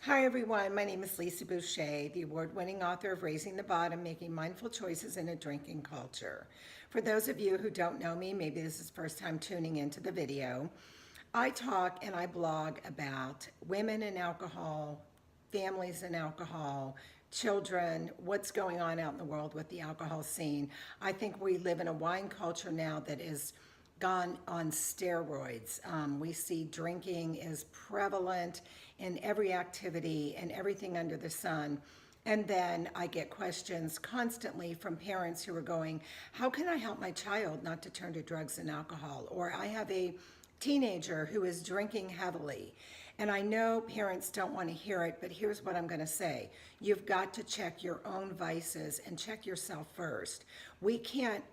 Hi everyone, my name is Lisa Boucher, the award-winning author of Raising the Bottom, Making Mindful Choices in a Drinking Culture. For those of you who don't know me, maybe this is the first time tuning into the video, I talk and I blog about women and alcohol, families and alcohol, children, what's going on out in the world with the alcohol scene. I think we live in a wine culture now that is gone on steroids. We see drinking is prevalent in every activity and everything under the sun. And then I get questions constantly from parents who are going, how can I help my child not to turn to drugs and alcohol? Or I have a teenager who is drinking heavily. And I know parents don't want to hear it, but here's what I'm going to say. You've got to check your own vices and check yourself first. We can't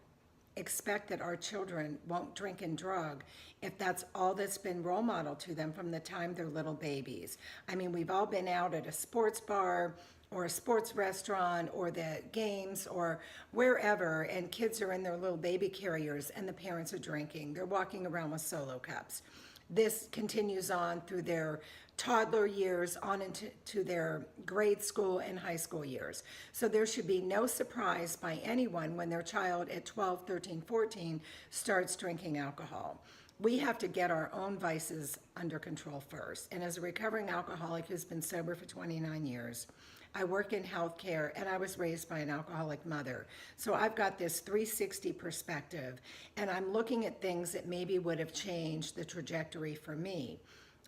expect that our children won't drink and drug if that's all that's been role modeled to them from the time they're little babies. I mean, we've all been out at a sports bar or a sports restaurant or the games or wherever, and kids are in their little baby carriers and the parents are drinking. They're walking around with solo cups. This continues on through their toddler years on into their grade school and high school years. So there should be no surprise by anyone when their child at 12, 13, 14 starts drinking alcohol. We have to get our own vices under control first. And as a recovering alcoholic who's been sober for 29 years, I work in healthcare and I was raised by an alcoholic mother. So I've got this 360 perspective and I'm looking at things that maybe would have changed the trajectory for me.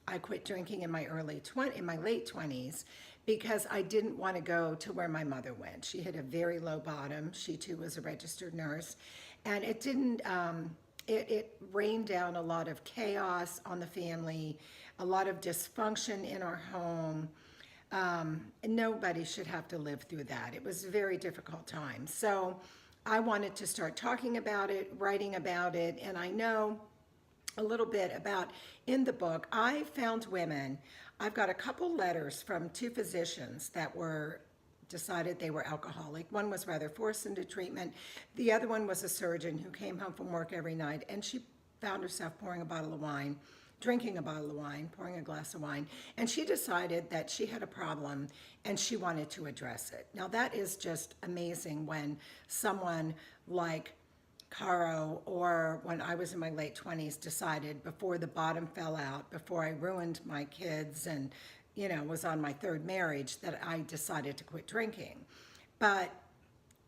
I quit drinking in my late 20s because I didn't want to go to where my mother went. She hit a very low bottom. She too was a registered nurse, and it didn't. It rained down a lot of chaos on the family, a lot of dysfunction in our home. Nobody should have to live through that. It was a very difficult time. So I wanted to start talking about it, writing about it, and I know a little bit about in the book. I found women. I've got a couple letters from two physicians that were decided they were alcoholic. One was rather forced into treatment. The other one was a surgeon who came home from work every night and she found herself pouring a bottle of wine, drinking a bottle of wine, pouring a glass of wine, and she decided that she had a problem and she wanted to address it. Now that is just amazing when someone like Caro, or when I was in my late 20s, decided before the bottom fell out, before I ruined my kids and, was on my third marriage, that I decided to quit drinking. But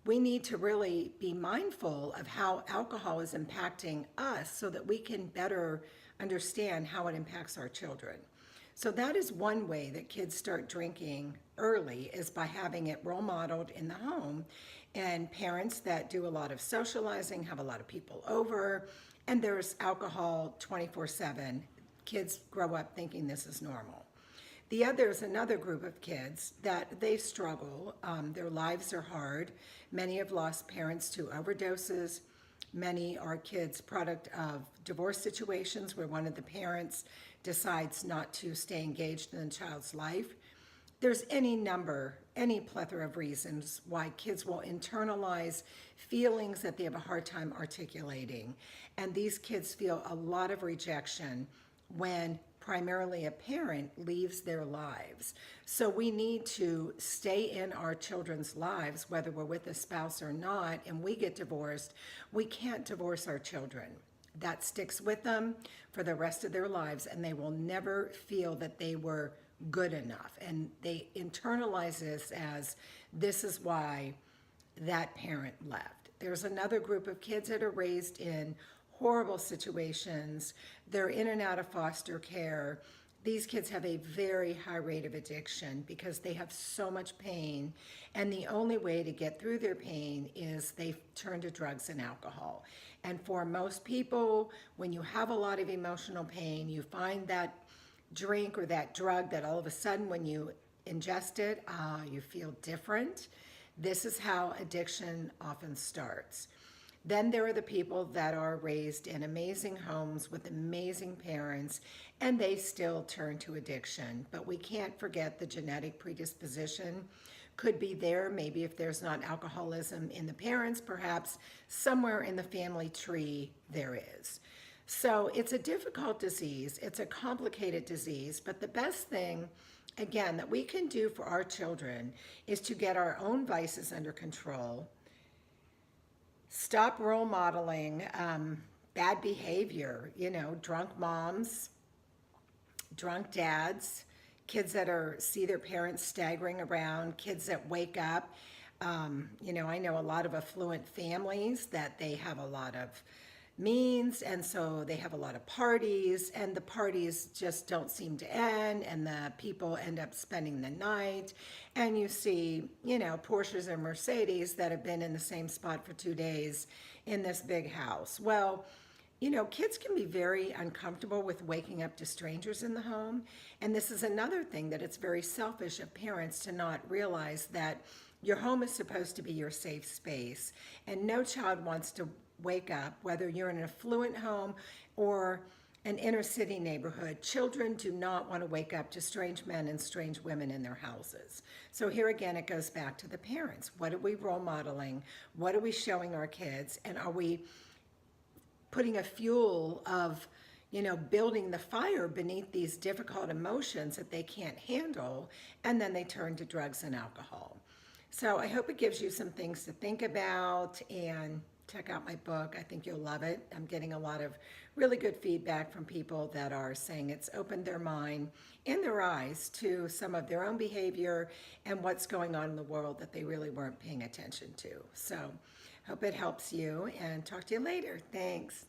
we need to really be mindful of how alcohol is impacting us so that we can better understand how it impacts our children. So that is one way that kids start drinking early, is by having it role modeled in the home, and parents that do a lot of socializing, have a lot of people over, and there's alcohol 24/7. Kids grow up thinking this is normal. The other is another group of kids that they struggle. Their lives are hard. Many have lost parents to overdoses. Many are kids product of divorce situations where one of the parents decides not to stay engaged in the child's life. There's any plethora of reasons why kids will internalize feelings that they have a hard time articulating. And these kids feel a lot of rejection when primarily a parent leaves their lives. So we need to stay in our children's lives, whether we're with a spouse or not, and we get divorced. We can't divorce our children. That sticks with them for the rest of their lives, and they will never feel that they were good enough. And they internalize this is why that parent left. There's another group of kids that are raised in horrible situations. They're in and out of foster care. These kids have a very high rate of addiction because they have so much pain, and the only way to get through their pain is they turn to drugs and alcohol. And for most people, when you have a lot of emotional pain, you find that drink or that drug that all of a sudden when you ingest it, you feel different. This is how addiction often starts. Then there are the people that are raised in amazing homes with amazing parents, and they still turn to addiction. But we can't forget the genetic predisposition could be there. Maybe if there's not alcoholism in the parents, perhaps somewhere in the family tree there is. So it's a difficult disease. It's a complicated disease, but the best thing again, that we can do for our children is to get our own vices under control, stop role modeling bad behavior, drunk moms, drunk dads, kids that see their parents staggering around, kids that wake up. I know a lot of affluent families that they have a lot of means, and so they have a lot of parties, and the parties just don't seem to end, and the people end up spending the night. And you see, Porsches and Mercedes that have been in the same spot for 2 days in this big house. Well, kids can be very uncomfortable with waking up to strangers in the home. And this is another thing that it's very selfish of parents to not realize that your home is supposed to be your safe space. And no child wants to wake up, whether you're in an affluent home or an inner city neighborhood. Children do not want to wake up to strange men and strange women in their houses. So here again, it goes back to the parents. What are we role modeling? What are we showing our kids? And are we putting a fuel of, building the fire beneath these difficult emotions that they can't handle, and then they turn to drugs and alcohol? So I hope it gives you some things to think about, and check out my book. I think you'll love it. I'm getting a lot of really good feedback from people that are saying it's opened their mind and their eyes to some of their own behavior and what's going on in the world that they really weren't paying attention to. So hope it helps you, and talk to you later. Thanks.